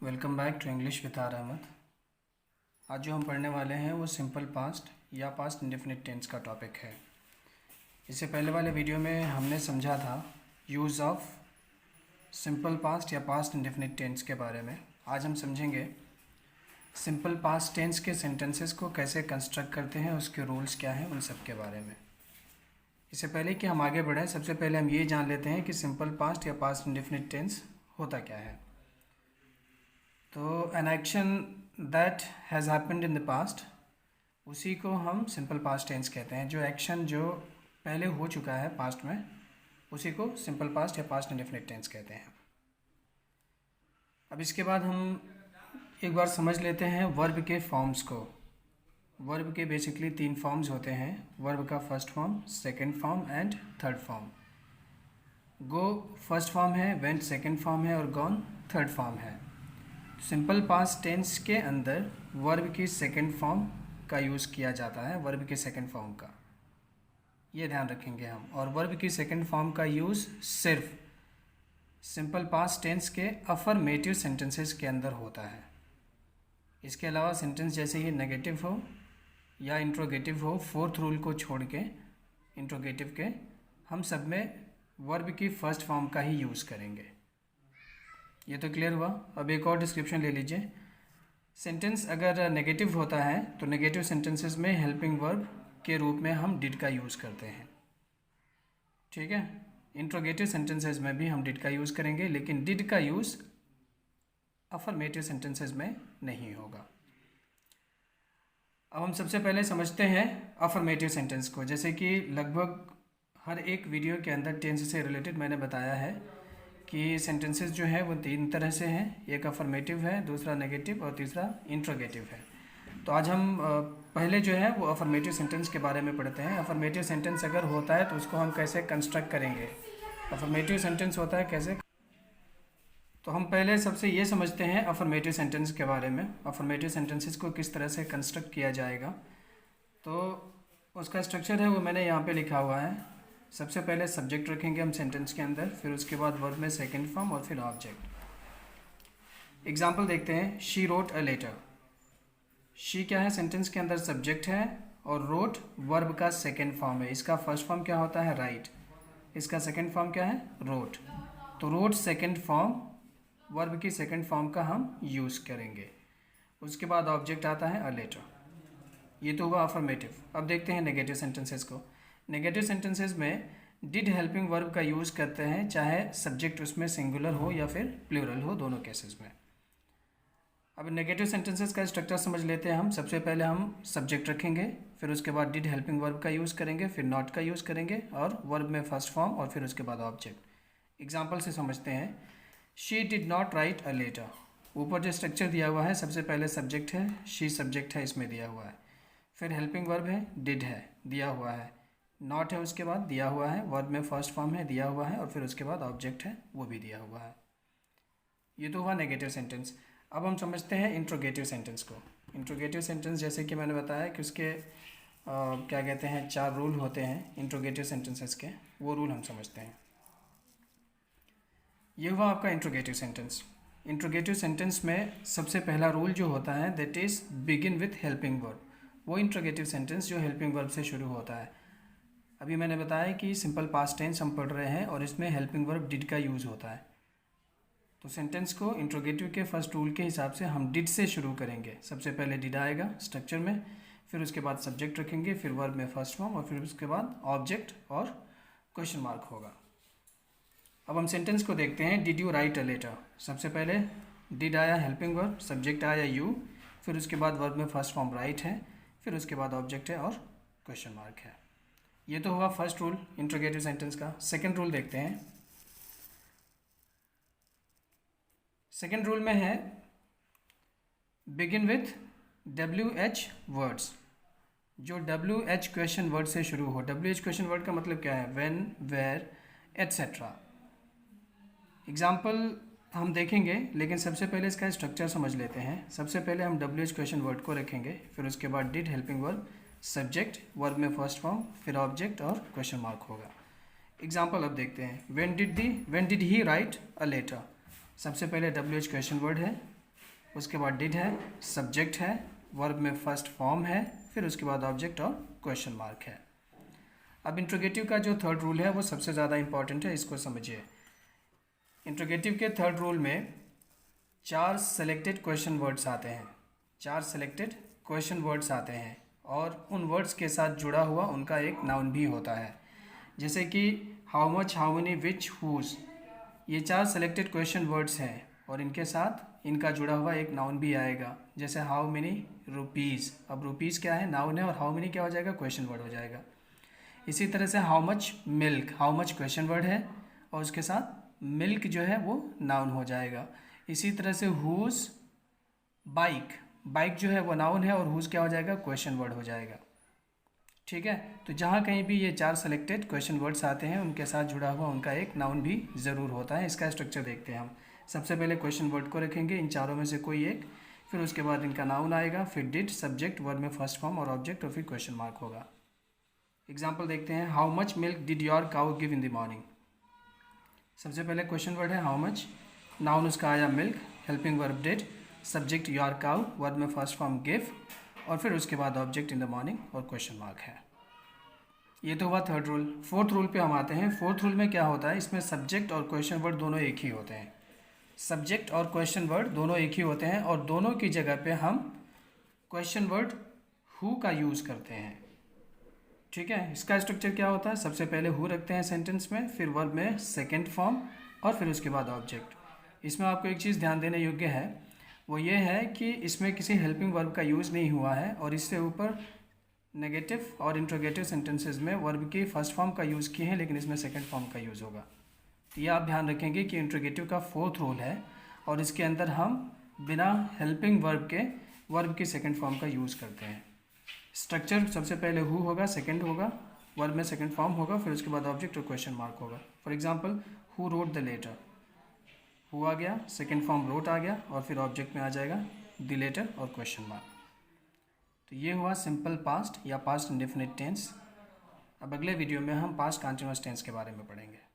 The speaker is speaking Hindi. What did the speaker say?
Welcome back to English with R Ahmad. आज जो हम पढ़ने वाले हैं वो सिंपल पास्ट या पास्ट इंडेफिनिट टेंस का टॉपिक है। इससे पहले वाले वीडियो में हमने समझा था यूज़ ऑफ सिंपल पास्ट या पास्ट इंडेफिनिट टेंस के बारे में। आज हम समझेंगे सिंपल पास्ट टेंस के सेंटेंसेस को कैसे कंस्ट्रक्ट करते हैं, उसके रूल्स क्या हैं, उन सब के बारे में। इससे पहले कि हम आगे बढ़ें, सबसे पहले हम ये जान लेते हैं कि सिंपल पास्ट या पास्ट इंडेफिनिट टेंस होता क्या है। तो an action that has happened in the past, उसी को हम सिंपल पास्ट टेंस कहते हैं। जो एक्शन जो पहले हो चुका है पास्ट में, उसी को सिंपल पास्ट या पास्ट इंडेफिनिट टेंस कहते हैं। अब इसके बाद हम एक बार समझ लेते हैं वर्ब के फॉर्म्स को। वर्ब के बेसिकली 3 फॉर्म्स होते हैं। वर्ब का first form, second form and third form. Go first form है, वेंट सेकंड फॉर्म है और गॉन थर्ड फॉर्म है। सिंपल पास्ट टेंस के अंदर वर्ब की सेकंड फॉर्म का यूज़ किया जाता है, वर्ब के सेकंड फॉर्म का, ये ध्यान रखेंगे हम। और वर्ब की सेकंड फॉर्म का यूज़ सिर्फ सिंपल पास्ट टेंस के अफर्मेटिव सेंटेंसेस के अंदर होता है। इसके अलावा सेंटेंस जैसे ही नेगेटिव हो या इंट्रोगेटिव हो, फोर्थ रूल को छोड़ के इंट्रोगेटिव के, हम सब में वर्ब की फर्स्ट फॉर्म का ही यूज़ करेंगे। ये तो क्लियर हुआ। अब एक और डिस्क्रिप्शन ले लीजिए। सेंटेंस अगर नेगेटिव होता है तो नेगेटिव सेंटेंसेस में हेल्पिंग वर्ब के रूप में हम डिड का यूज़ करते हैं, ठीक है। इंट्रोगेटिव सेंटेंसेस में भी हम डिड का यूज़ करेंगे, लेकिन डिड का यूज़ अफर्मेटिव सेंटेंसेस में नहीं होगा। अब हम सबसे पहले समझते हैं अफर्मेटिव सेंटेंस को। जैसे कि लगभग हर एक वीडियो के अंदर टेंस से रिलेटेड मैंने बताया है कि सेंटेंसेस जो है वो 3 तरह से हैं। एक अफर्मेटिव है, दूसरा नेगेटिव और तीसरा इंट्रोगेटिव है। तो आज हम पहले जो है वो अफर्मेटिव सेंटेंस के बारे में पढ़ते हैं। अफर्मेटिव सेंटेंस अगर होता है तो उसको हम कैसे कंस्ट्रक्ट करेंगे। अफर्मेटिव सेंटेंस होता है कैसे, तो हम पहले सबसे ये समझते हैं अफर्मेटिव सेंटेंस के बारे में। अफर्मेटिव सेंटेंसेस को किस तरह से कंस्ट्रक्ट किया जाएगा, तो उसका स्ट्रक्चर है वो मैंने यहाँ पे लिखा हुआ है। सबसे पहले सब्जेक्ट रखेंगे हम सेंटेंस के अंदर, फिर उसके बाद वर्ब में सेकंड फॉर्म और फिर ऑब्जेक्ट। एग्जांपल देखते हैं। She wrote a letter. She क्या है, सेंटेंस के अंदर सब्जेक्ट है, और रोट वर्ब का सेकंड फॉर्म है। इसका फर्स्ट फॉर्म क्या होता है, राइट। इसका सेकंड फॉर्म क्या है, रोट। तो रोट सेकंड फॉर्म, वर्ब की सेकंड फॉर्म का हम यूज़ करेंगे। उसके बाद ऑब्जेक्ट आता है अ लेटर। ये तो हुआ अफर्मेटिव। अब देखते हैं नेगेटिव सेंटेंसेस को। नेगेटिव सेंटेंसेस में डिड हेल्पिंग वर्ब का यूज़ करते हैं, चाहे सब्जेक्ट उसमें सिंगुलर हो या फिर प्लूरल हो, दोनों केसेस में। अब नेगेटिव सेंटेंसेस का स्ट्रक्चर समझ लेते हैं हम। सबसे पहले हम सब्जेक्ट रखेंगे, फिर उसके बाद डिड हेल्पिंग वर्ब का यूज़ करेंगे, फिर नॉट का यूज़ करेंगे और वर्ब में फर्स्ट फॉर्म और फिर उसके बाद ऑब्जेक्ट। एग्जाम्पल से समझते हैं। She did not write a letter. ऊपर जो स्ट्रक्चर दिया हुआ है, सबसे पहले सब्जेक्ट है, शी सब्जेक्ट है, इसमें दिया हुआ है। फिर हेल्पिंग वर्ब है, डिड है, दिया हुआ है। नॉट है उसके बाद, दिया हुआ है। वर्ब में फर्स्ट फॉर्म है, दिया हुआ है, और फिर उसके बाद ऑब्जेक्ट है, वो भी दिया हुआ है। ये तो हुआ नेगेटिव सेंटेंस। अब हम समझते हैं इंट्रोगेटिव सेंटेंस को। इंट्रोगेटिव सेंटेंस जैसे कि मैंने बताया कि उसके क्या कहते हैं, 4 रूल होते हैं इंट्रोगेटिव सेंटेंसेस के, वो रूल हम समझते हैं। ये हुआ आपका इंट्रोगेटिव सेंटेंस। इंट्रोगेटिव सेंटेंस में सबसे पहला रूल जो होता है that is begin with helping verb. वो इंट्रोगेटिव सेंटेंस जो हेल्पिंग वर्ब से शुरू होता है। अभी मैंने बताया कि सिंपल पास्ट टेंस हम पढ़ रहे हैं और इसमें हेल्पिंग वर्ब डिड का यूज़ होता है। तो सेंटेंस को इंट्रोगेटिव के फर्स्ट रूल के हिसाब से हम डिड से शुरू करेंगे। सबसे पहले डिड आएगा स्ट्रक्चर में, फिर उसके बाद सब्जेक्ट रखेंगे, फिर वर्ब में फर्स्ट फॉर्म और फिर उसके बाद ऑब्जेक्ट और क्वेश्चन मार्क होगा। अब हम सेंटेंस को देखते हैं। Did you write a letter. सबसे पहले डिड आया हेल्पिंग वर्ब, सब्जेक्ट आया यू, फिर उसके बाद वर्ब में फर्स्ट फॉर्म राइट है, फिर उसके बाद ऑब्जेक्ट है और क्वेश्चन मार्क है। ये तो हुआ फर्स्ट रूल इंट्रोगेटिव सेंटेंस का। सेकंड रूल देखते हैं। सेकंड रूल में है बिगिन विथ WH वर्ड्स। जो WH क्वेश्चन वर्ड से शुरू हो। WH क्वेश्चन वर्ड का मतलब क्या है, व्हेन, वेयर, एट्सेट्रा। एग्जाम्पल हम देखेंगे, लेकिन सबसे पहले इसका स्ट्रक्चर समझ लेते हैं। सबसे पहले हम WH क्वेश्चन वर्ड को रखेंगे, फिर उसके बाद did helping verb, subject, verb में फर्स्ट फॉर्म, फिर ऑब्जेक्ट और क्वेश्चन मार्क होगा। एग्जाम्पल अब देखते हैं। When did he write a letter. सबसे पहले WH क्वेश्चन वर्ड है, उसके बाद डिड है, सब्जेक्ट है, वर्ब में फर्स्ट फॉर्म है, फिर उसके बाद ऑब्जेक्ट और क्वेश्चन मार्क है। अब इंट्रोगेटिव का जो थर्ड रूल है वो सबसे ज़्यादा इंपॉर्टेंट है, इसको समझिए। इंट्रोगेटिव के थर्ड रूल में 4 सेलेक्टेड क्वेश्चन वर्ड्स आते हैं, 4 सेलेक्टेड क्वेश्चन वर्ड्स आते हैं और उन वर्ड्स के साथ जुड़ा हुआ उनका एक नाउन भी होता है। जैसे कि how much, how many, which, whose, ये 4 सेलेक्टेड क्वेश्चन वर्ड्स हैं और इनके साथ इनका जुड़ा हुआ एक नाउन भी आएगा। जैसे हाउ मेनी रुपीज़, अब रुपीज़ क्या है, नाउन है, और हाउ मेनी क्या हो जाएगा, क्वेश्चन वर्ड हो जाएगा। इसी तरह से how much milk, how much question word है और उसके साथ मिल्क जो है वो नाउन हो जाएगा। इसी तरह से हुज बाइक, बाइक जो है वो नाउन है और हुज क्या हो जाएगा, क्वेश्चन वर्ड हो जाएगा। ठीक है, तो जहाँ कहीं भी ये 4 सेलेक्टेड क्वेश्चन वर्ड्स आते हैं उनके साथ जुड़ा हुआ उनका एक नाउन भी ज़रूर होता है। इसका स्ट्रक्चर देखते हैं हम। सबसे पहले क्वेश्चन वर्ड को रखेंगे, इन चारों में से कोई एक, फिर उसके बाद इनका नाउन आएगा, फिर डिड, सब्जेक्ट, वर्ब में फर्स्ट फॉर्म और ऑब्जेक्ट, और फिर क्वेश्चन मार्क होगा। एग्जाम्पल देखते हैं। How much milk did your cow give in the morning. सबसे पहले क्वेश्चन वर्ड है हाउ मच, नाउन उसका आया milk, helping verb did, subject your cow, verb में फर्स्ट फॉर्म गिव, और फिर उसके बाद ऑब्जेक्ट इन द मॉर्निंग और क्वेश्चन मार्क है। ये तो हुआ थर्ड रूल। फोर्थ रूल पे हम आते हैं। फोर्थ रूल में क्या होता है, इसमें सब्जेक्ट और क्वेश्चन वर्ड दोनों एक ही होते हैं। सब्जेक्ट और क्वेश्चन वर्ड दोनों एक ही होते हैं और दोनों की जगह पे हम क्वेश्चन वर्ड हु का यूज़ करते हैं। ठीक है, इसका स्ट्रक्चर क्या होता है, सबसे पहले हु रखते हैं सेंटेंस में, फिर वर्ब में सेकेंड फॉर्म और फिर उसके बाद ऑब्जेक्ट। इसमें आपको एक चीज़ ध्यान देने योग्य है, वो ये है कि इसमें किसी हेल्पिंग वर्ब का यूज़ नहीं हुआ है और इससे ऊपर नेगेटिव और इंट्रोगेटिव सेंटेंसेस में वर्ब की फर्स्ट फॉर्म का यूज़ किए हैं, लेकिन इसमें सेकंड फॉर्म का यूज़ होगा। तो ये आप ध्यान रखेंगे कि इंट्रोगेटिव का फोर्थ रूल है और इसके अंदर हम बिना हेल्पिंग वर्ब के वर्ब की सेकंड फॉर्म का यूज़ करते हैं। स्ट्रक्चर सबसे पहले हु होगा, सेकंड होगा, वर्ब में सेकंड फॉर्म होगा, फिर उसके बाद ऑब्जेक्ट और क्वेश्चन मार्क होगा। For example who wrote the letter, who आ गया, सेकंड फॉर्म रोट आ गया और फिर ऑब्जेक्ट में आ जाएगा द लेटर और क्वेश्चन मार्क। तो ये हुआ सिंपल पास्ट या पास्ट इंडेफिनिट टेंस। अब अगले वीडियो में हम पास्ट कंटीन्यूअस टेंस के बारे में पढ़ेंगे।